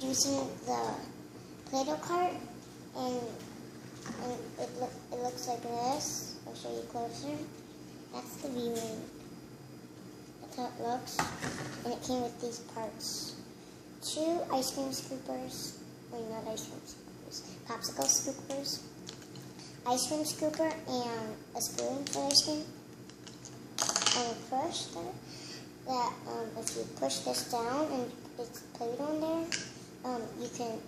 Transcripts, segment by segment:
using the Play-Doh cart, and it looks like this. I'll show you closer. That's the viewing. That's how it looks. And it came with these parts. 2 ice cream scoopers. Wait, not ice cream scoopers. Popsicle scoopers. Ice cream scooper and a spoon for ice cream. And a push there. That if you push this down and it's Play-Doh in there, you can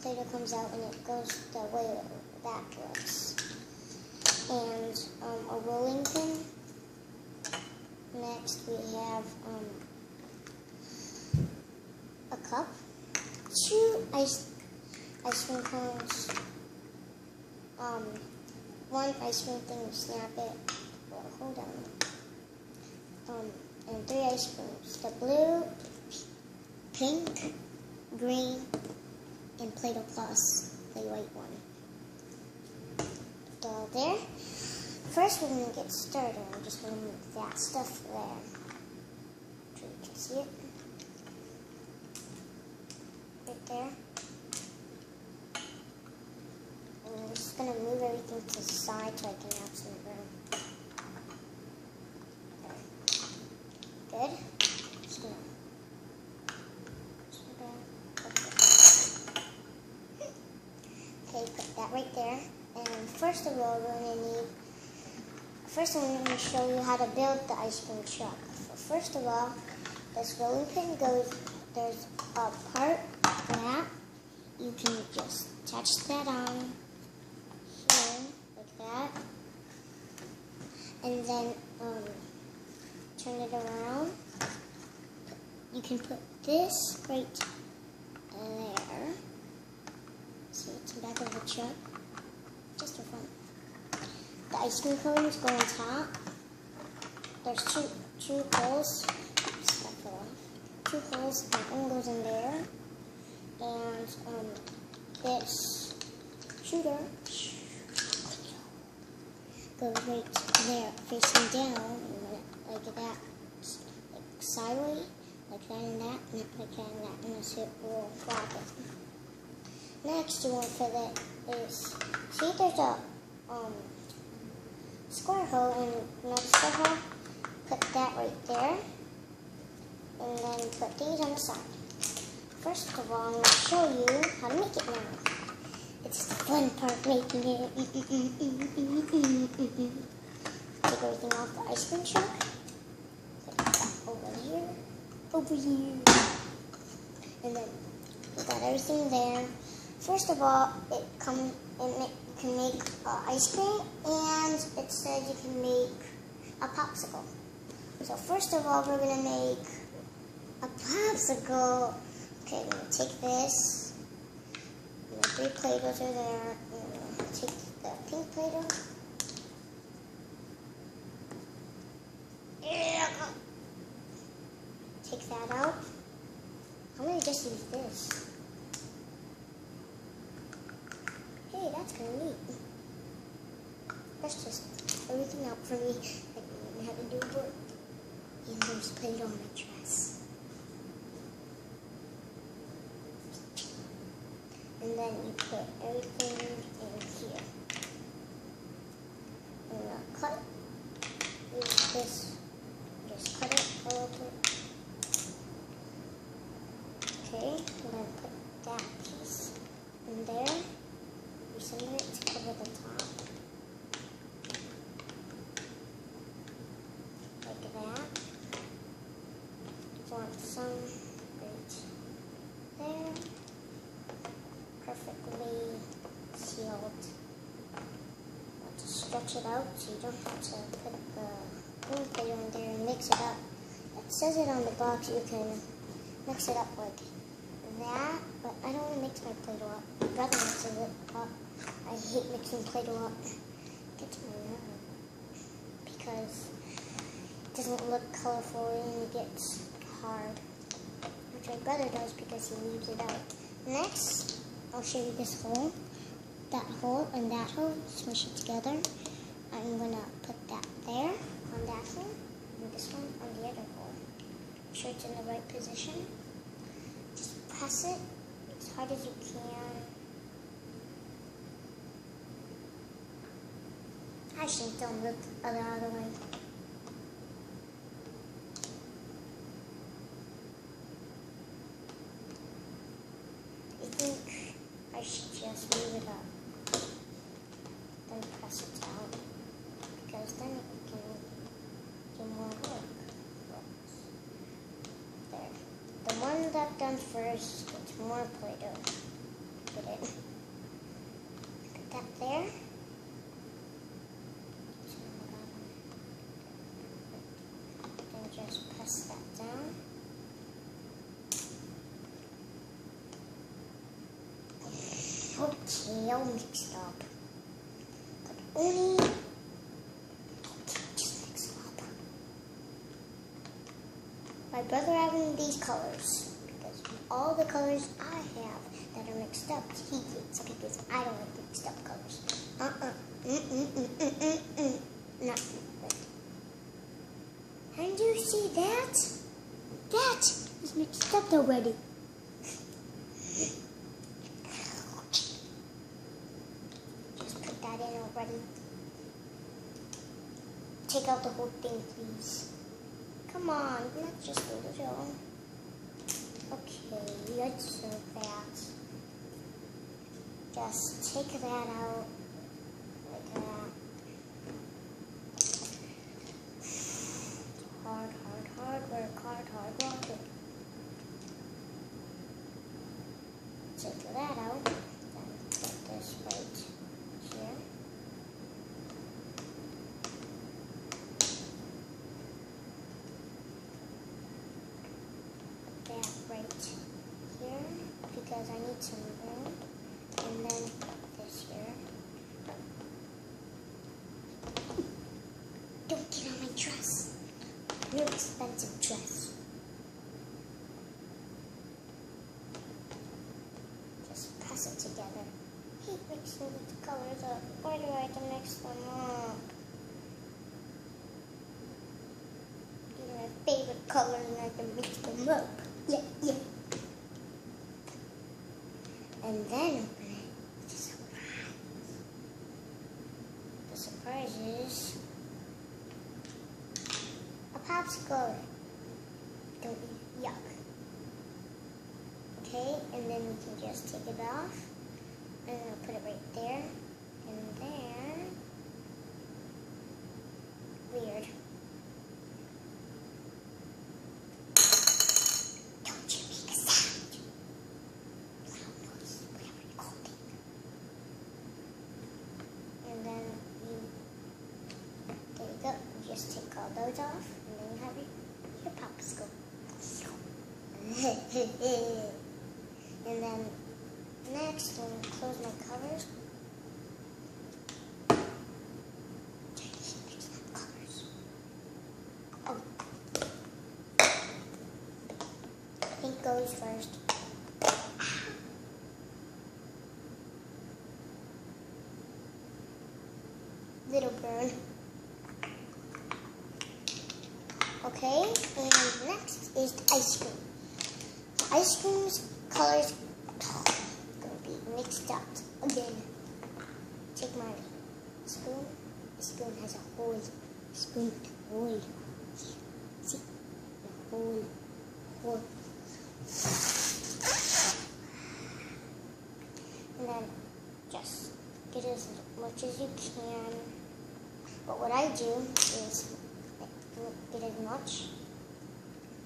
Play-Doh comes out and it goes the way that looks. And a rolling pin. Next we have a cup, 2 ice cream cones, 1 ice cream thing to snap it. Well, hold on. And 3 ice creams. The blue, pink, green, and Play-Doh Plus, the white one. Put it all there. First, we're going to get started. I'm just going to move that stuff there, so you can see it. Right there. And I'm just going to move everything to the side so I can have some room. There. Good. Just going to okay, put that right there. And first of all, we're going to need. First, I'm going to show you how to build the ice cream truck. So first of all, this rolling pin goes. There's a part that you can just attach that on here like that, and then turn it around. You can put this right there. See, it's the back of the truck, just for fun. The ice cream cones go on top. There's two holes. Oops, that fell off. 2 holes, and one goes in there. And this shooter goes right there, facing down, like that, like sideways, like that and that, and like that and that, and this will flop it. Next, you want to put it is, see, there's a square hole and another square hole. Put that right there, and then put these on the side. First of all, I'm going to show you how to make it now. It's the fun part, making it. Take everything off the ice cream truck. Put that over here, and then we got everything there. First of all, it can make ice cream, and it said you can make a popsicle. So first of all, we're going to make a popsicle. Okay, I'm going to take this. 3 Play-Dohs are there. I'm going to take the pink Play-Doh. Take that out. I'm going to just use this. Hey, that's kind of neat. That's just everything out for me. I didn't have to do work. And there's Play-Doh on my dress. And then you put everything in here. I'm going to cut. Use this. Just cut it a little bit. Okay, and then put that piece in there. Recenter it to cover the top. Like that. Want some right there. Perfectly sealed. Want to stretch it out so you don't have to put the green Play-Doh in there and mix it up. It says it on the box you can mix it up like that, but I don't want to mix my Play-Doh up. My brother mixes it up. I hate mixing Play-Doh up. It gets my nerve because it doesn't look colorful and it gets hard, which my brother does because he leaves it out. Next, I'll show you this hole, that hole, and that hole. Smush it together. I'm gonna put that there on that hole, and this one on the other hole. Make sure it's in the right position. Just press it as hard as you can. Actually, don't look the other way. I think I should just move it up, then press it down, because then it can do more work. There. The one that done first gets more Play-Doh. Put it. Put that there. Then just press that down. Okay, all mixed up. But only just mix up. My brother having these colors because all the colors I have that are mixed up, he hates because I don't like mixed up colors. Not good. And you see that? That is mixed up already. Already. Take out the whole thing, please. Come on, not just a little. Okay, let's do that. Just take that out like that. Hard work, hard work. Take that out. Then put this right here. Right here because I need some room, and then this here. Don't get on my dress. Real expensive dress. Just press it together. I hate mixing the colors up. Why do I have to mix them up? These are my favorite colors and I can mix them up. Yeah. And then open it. It's a surprise. The surprise is a popsicle. Don't eat. Yuck. Okay, and then we can just take it off. And I'll put it right there. And there. Weird. Just take all those off, and then you have your popsicle. And then next, I'm going to close my covers. Oh. Pink goes first. Little burn. Okay, and next is the ice cream. The ice cream's colors are going to be mixed up again. Take my spoon. The spoon has a hole. Spoon hole. See? The hole. And then just get as much as you can. But what I do is get as much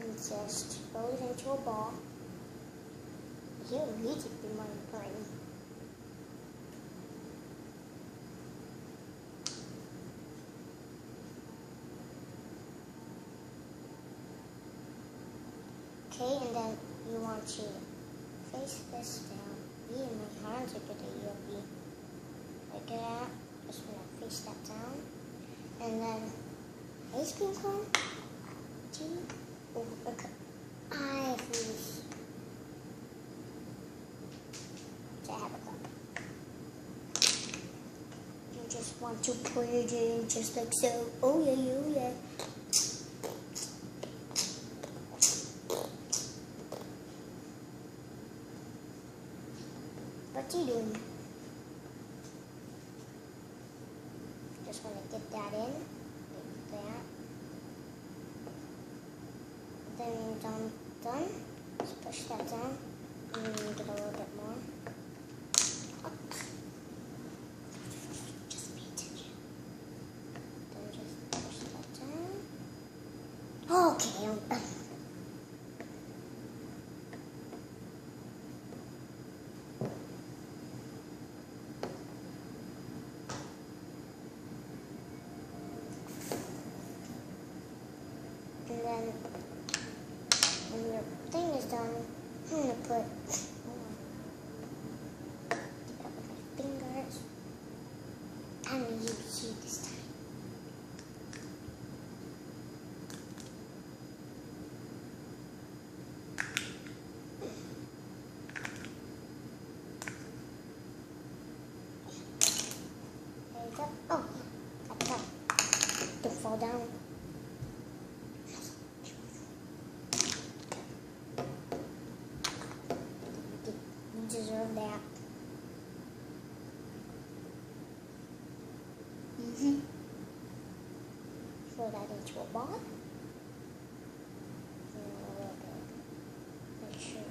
and just roll it into a ball. You need to be my brain. Okay, and then you want to face this down. Even my hands are gonna be like that. Just want to face that down. And then ice cream cone. Okay. I freeze. So I have a cup. You just want to put it in just like so. Oh yeah. What you doing? Just want to get that in, like that. Then done. Just push that down and then get a little bit more. Up. Just pay attention. Then just push that down. Okay, I'm done. And then when your thing is done, I'm going to put, get up with my fingers. I'm going to use you this time. There you go. Oh, got it up. Don't fall down. You deserve that. Throw that into a ball. And a little bit. Make sure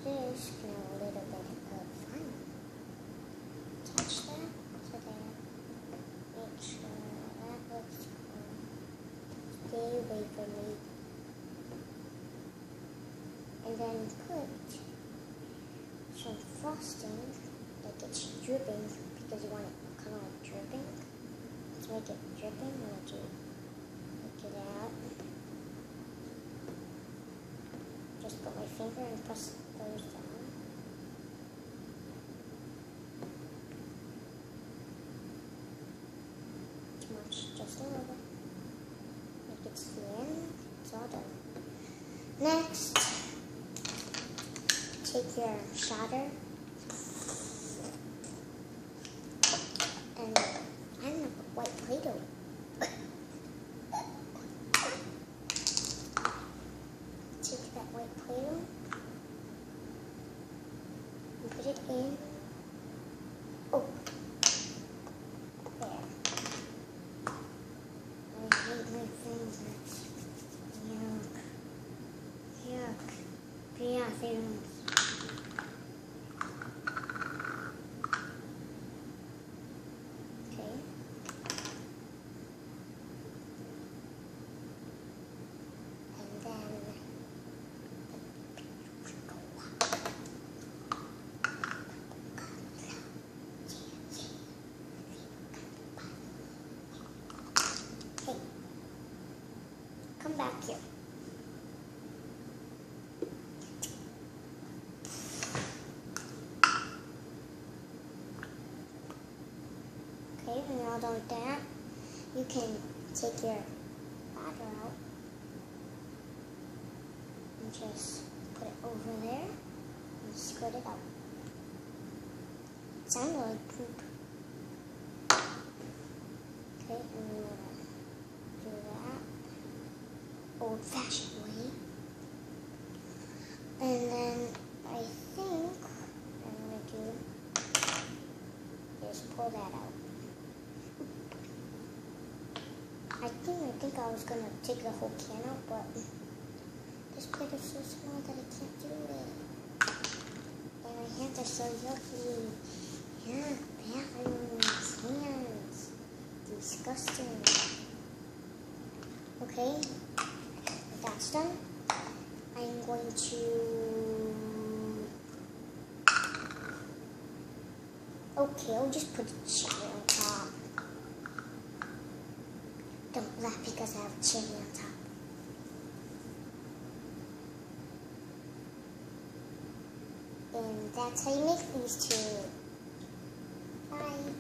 this can have a little bit of fun. Touch that to there. Make sure that looks good. Stay away from me. And then put some frosting, like it's dripping, because you want it kind of like dripping. Let's make it dripping. I'm going to take it out. Just put my finger and press those down. Too much, just a little bit. Make it thin. It's all done. Next, take your shatter and I'm gonna put white Play-Doh. Take that white Play-Doh and put it in. Oh, there. I hate my fingers. Yuck. Yeah, fingers. Come back here. Okay, when you're all done with that, you can take your batter out and just put it over there and spread it out. It sounded like poop. Okay, and we're gonna do that old-fashioned way. And then I think I'm going to do is pull that out. I think I was going to take the whole can out, but this plate is so small that I can't do it. And my hands are so yucky. Yeah, bathrooms, hands. Disgusting. Okay. That's done. I'm going to... Okay, I'll just put a cherry on top. Don't laugh because I have a cherry on top. And that's how you make these two. Bye.